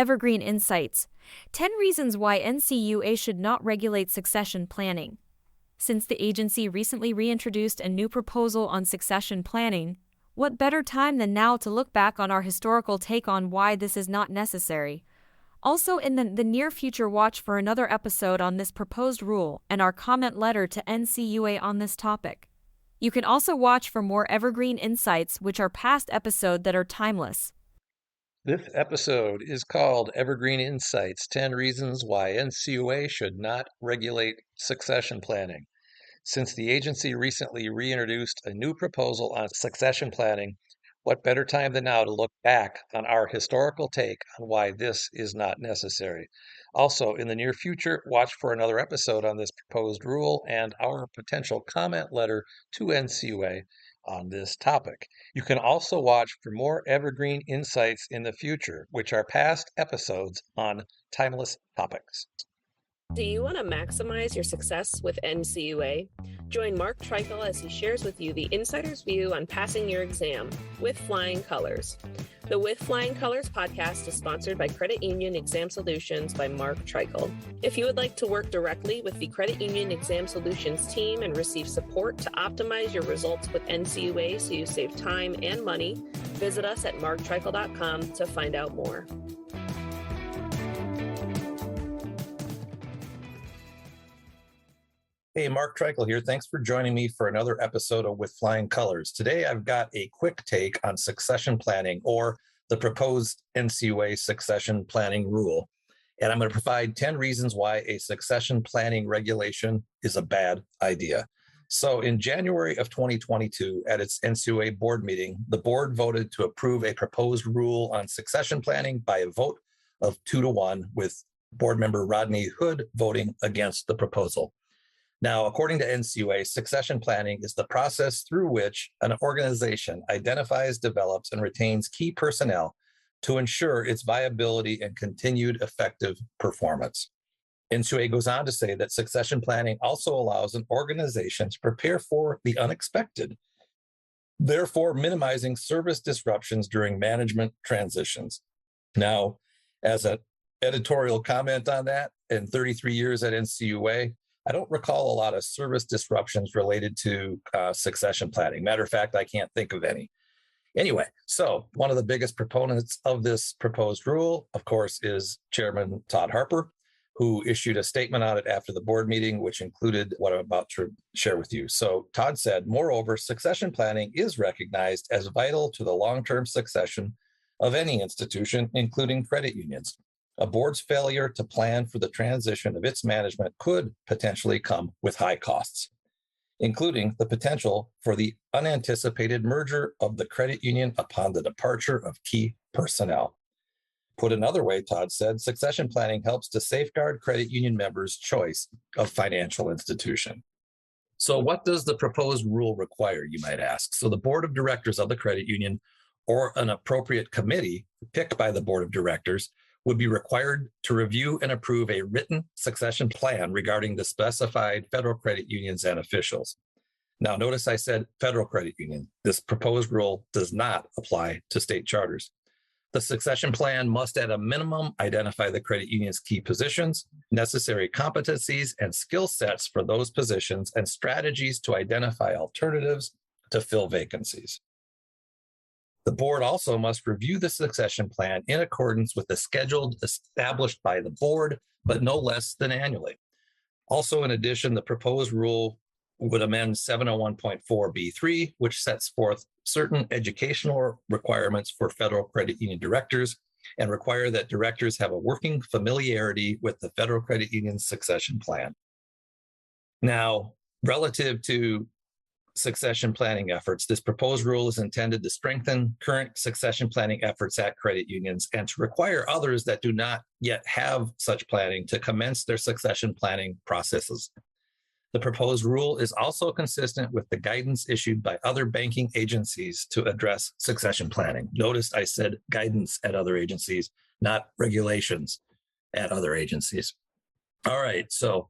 Evergreen Insights 10 Reasons Why NCUA Should Not Regulate Succession Planning. Since the agency recently reintroduced a new proposal on succession planning, what better time than now to look back on our historical take on why this is not necessary? Also, in the near future, watch for another episode on this proposed rule and our comment letter to NCUA on this topic. You can also watch for more Evergreen Insights, which are past episodes that are timeless. This episode is called Evergreen Insights 10 Reasons Why NCUA Should Not Regulate Succession Planning. Since the agency recently reintroduced a new proposal on succession planning, what better time than now to look back on our historical take on why this is not necessary? Also, in the near future, watch for another episode on this proposed rule and our potential comment letter to NCUA on this topic. You can also watch for more Evergreen Insights in the future, which are past episodes on timeless topics. Do you want to maximize your success with NCUA? Join Mark Treichel as he shares with you the insider's view on passing your exam with flying colors. The With Flying Colors podcast is sponsored by Credit Union Exam Solutions by Mark Treichel. If you would like to work directly with the Credit Union Exam Solutions team and receive support to optimize your results with NCUA so you save time and money, visit us at marktreichel.com to find out more. Hey, Mark Treichel here. Thanks for joining me for another episode of With Flying Colors. Today, I've got a quick take on succession planning, or the proposed NCUA succession planning rule. And I'm going to provide 10 reasons why a succession planning regulation is a bad idea. So in January of 2022, at its NCUA board meeting, the board voted to approve a proposed rule on succession planning by a vote of 2-1, with board member Rodney Hood voting against the proposal. Now, according to NCUA, succession planning is the process through which an organization identifies, develops, and retains key personnel to ensure its viability and continued effective performance. NCUA goes on to say that succession planning also allows an organization to prepare for the unexpected, therefore minimizing service disruptions during management transitions. Now, as an editorial comment on that, in 33 years at NCUA, I don't recall a lot of service disruptions related to succession planning. Matter of fact, I can't think of any. Anyway, so one of the biggest proponents of this proposed rule, of course, is Chairman Todd Harper, who issued a statement on it after the board meeting, which included what I'm about to share with you. So Todd said, moreover, succession planning is recognized as vital to the long-term succession of any institution, including credit unions. A board's failure to plan for the transition of its management could potentially come with high costs, including the potential for the unanticipated merger of the credit union upon the departure of key personnel. Put another way, Todd said, succession planning helps to safeguard credit union members' choice of financial institution. So what does the proposed rule require, you might ask? So the board of directors of the credit union, or an appropriate committee picked by the board of directors, would be required to review and approve a written succession plan regarding the specified federal credit unions and officials. Now, notice I said federal credit union. This proposed rule does not apply to state charters. The succession plan must, at a minimum, identify the credit union's key positions, necessary competencies and skill sets for those positions, and strategies to identify alternatives to fill vacancies. The board also must review the succession plan in accordance with the schedule established by the board, but no less than annually. Also, in addition, the proposed rule would amend 701.4B3, which sets forth certain educational requirements for federal credit union directors and require that directors have a working familiarity with the federal credit union's succession plan. Now, relative to succession planning efforts, this proposed rule is intended to strengthen current succession planning efforts at credit unions and to require others that do not yet have such planning to commence their succession planning processes. The proposed rule is also consistent with the guidance issued by other banking agencies to address succession planning. Notice I said guidance at other agencies, not regulations at other agencies. All right, so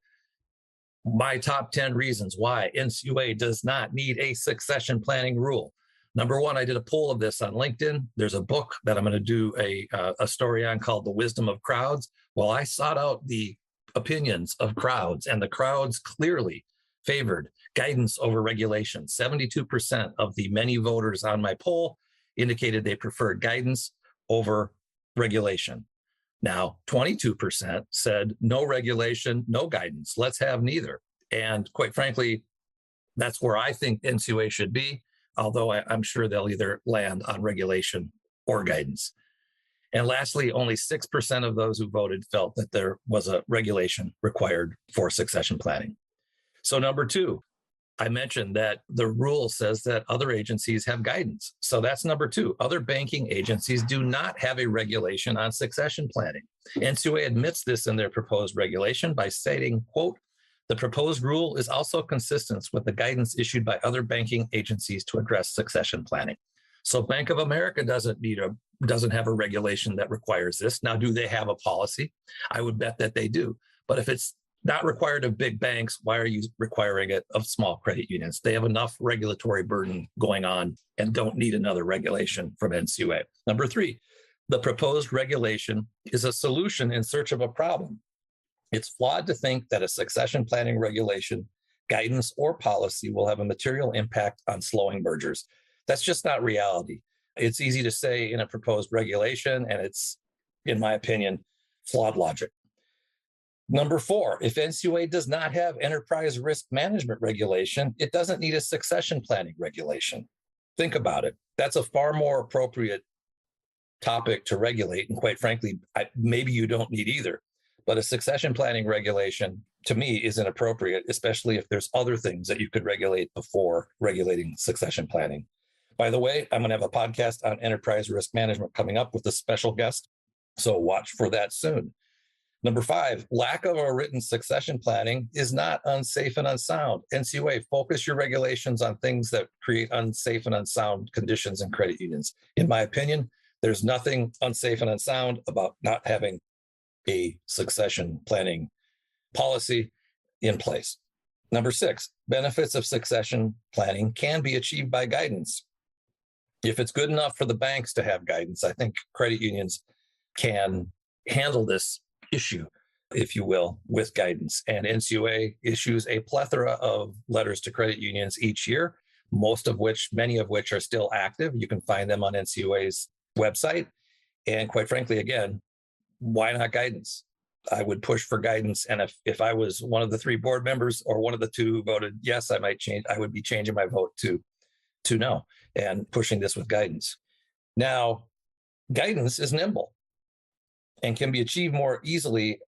my top 10 reasons why NCUA does not need a succession planning rule. Number one, I did a poll of this on LinkedIn. There's a book that I'm going to do a story on called The Wisdom of Crowds. Well, I sought out the opinions of crowds, and the crowds clearly favored guidance over regulation. 72% of the many voters on my poll indicated they preferred guidance over regulation. Now, 22% said no regulation, no guidance. Let's have neither. And quite frankly, that's where I think NCUA should be, although I'm sure they'll either land on regulation or guidance. And lastly, only 6% of those who voted felt that there was a regulation required for succession planning. So number two, I mentioned that the rule says that other agencies have guidance. So that's number two. Other banking agencies do not have a regulation on succession planning. NCUA admits this in their proposed regulation by stating, quote, "The proposed rule is also consistent with the guidance issued by other banking agencies to address succession planning." So Bank of America doesn't have a regulation that requires this. Now, do they have a policy? I would bet that they do. But if it's not required of big banks, why are you requiring it of small credit unions? They have enough regulatory burden going on and don't need another regulation from NCUA. Number three, the proposed regulation is a solution in search of a problem. It's flawed to think that a succession planning regulation, guidance, or policy will have a material impact on slowing mergers. That's just not reality. It's easy to say in a proposed regulation, and it's, in my opinion, flawed logic. Number four, if NCUA does not have enterprise risk management regulation, it doesn't need a succession planning regulation. Think about it. That's a far more appropriate topic to regulate. And quite frankly, maybe you don't need either. But a succession planning regulation, to me, is inappropriate, especially if there's other things that you could regulate before regulating succession planning. By the way, I'm going to have a podcast on enterprise risk management coming up with a special guest, so watch for that soon. Number five, lack of a written succession planning is not unsafe and unsound. NCUA, focus your regulations on things that create unsafe and unsound conditions in credit unions. In my opinion, there's nothing unsafe and unsound about not having a succession planning policy in place. Number six, benefits of succession planning can be achieved by guidance. If it's good enough for the banks to have guidance, I think credit unions can handle this issue, if you will, with guidance. And NCUA issues a plethora of letters to credit unions each year, many of which are still active. You can find them on NCUA's website. And quite frankly, again, why not guidance? I would push for guidance. And if I was one of the three board members or one of the two who voted yes, I would be changing my vote to no and pushing this with guidance. Now, guidance is nimble and can be achieved more easily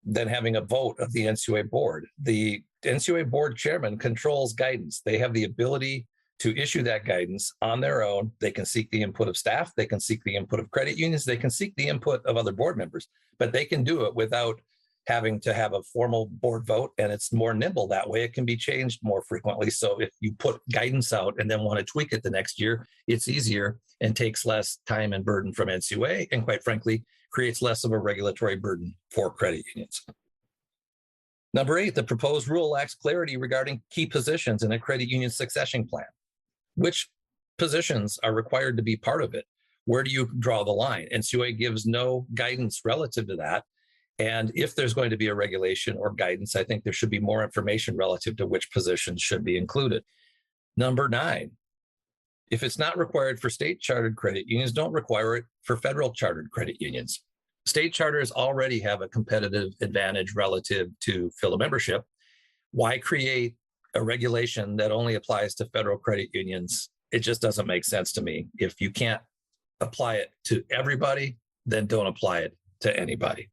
than having a vote of the NCUA board. The NCUA board chairman controls guidance. They have the ability to issue that guidance on their own. They can seek the input of staff. They can seek the input of credit unions. They can seek the input of other board members, but they can do it without having to have a formal board vote, and it's more nimble that way. It can be changed more frequently. So if you put guidance out and then want to tweak it the next year, it's easier and takes less time and burden from NCUA, and quite frankly, creates less of a regulatory burden for credit unions. Number eight, the proposed rule lacks clarity regarding key positions in a credit union succession plan. Which positions are required to be part of it? Where do you draw the line? NCUA gives no guidance relative to that. And if there's going to be a regulation or guidance, I think there should be more information relative to which positions should be included. Number nine, if it's not required for state chartered credit unions, don't require it for federal chartered credit unions. State charters already have a competitive advantage relative to FILA membership. Why create a regulation that only applies to federal credit unions? It just doesn't make sense to me. If you can't apply it to everybody, then don't apply it to anybody.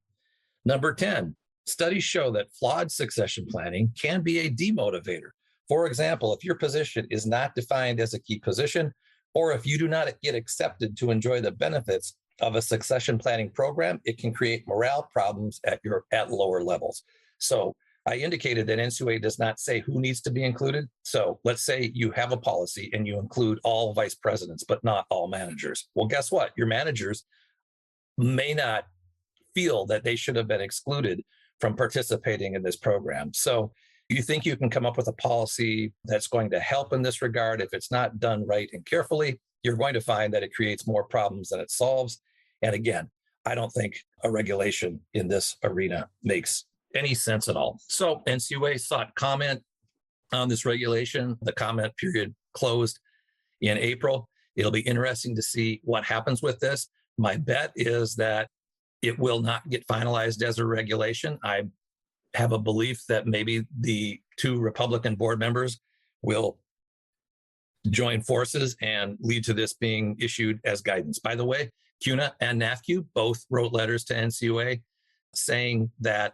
Number 10, studies show that flawed succession planning can be a demotivator. For example, if your position is not defined as a key position, or if you do not get accepted to enjoy the benefits of a succession planning program, it can create morale problems at lower levels. So I indicated that NCUA does not say who needs to be included. So let's say you have a policy and you include all vice presidents, but not all managers. Well, guess what? Your managers may not feel that they should have been excluded from participating in this program. So you think you can come up with a policy that's going to help in this regard, if it's not done right and carefully, you're going to find that it creates more problems than it solves. And again, I don't think a regulation in this arena makes any sense at all. So NCUA sought comment on this regulation. The comment period closed in April. It'll be interesting to see what happens with this. My bet is that it will not get finalized as a regulation. I have a belief that maybe the 2 Republican board members will join forces and lead to this being issued as guidance. By the way, CUNA and NAFCU both wrote letters to NCUA saying that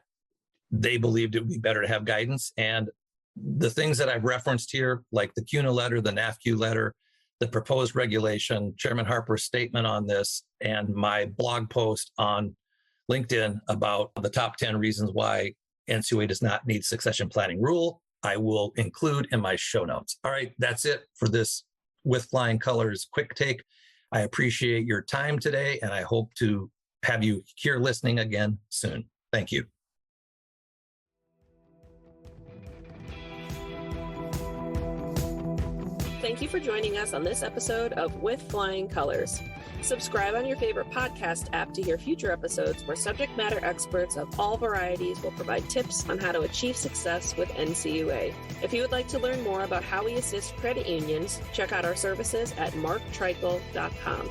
they believed it would be better to have guidance. And the things that I've referenced here, like the CUNA letter, the NAFCU letter, the proposed regulation, Chairman Harper's statement on this, and my blog post on LinkedIn about the top 10 reasons why NCUA does not need succession planning rule, I will include in my show notes. All right, that's it for this With Flying Colors quick take. I appreciate your time today, and I hope to have you here listening again soon. Thank you. Thank you for joining us on this episode of With Flying Colors. Subscribe on your favorite podcast app to hear future episodes where subject matter experts of all varieties will provide tips on how to achieve success with NCUA. If you would like to learn more about how we assist credit unions, check out our services at marktreichel.com.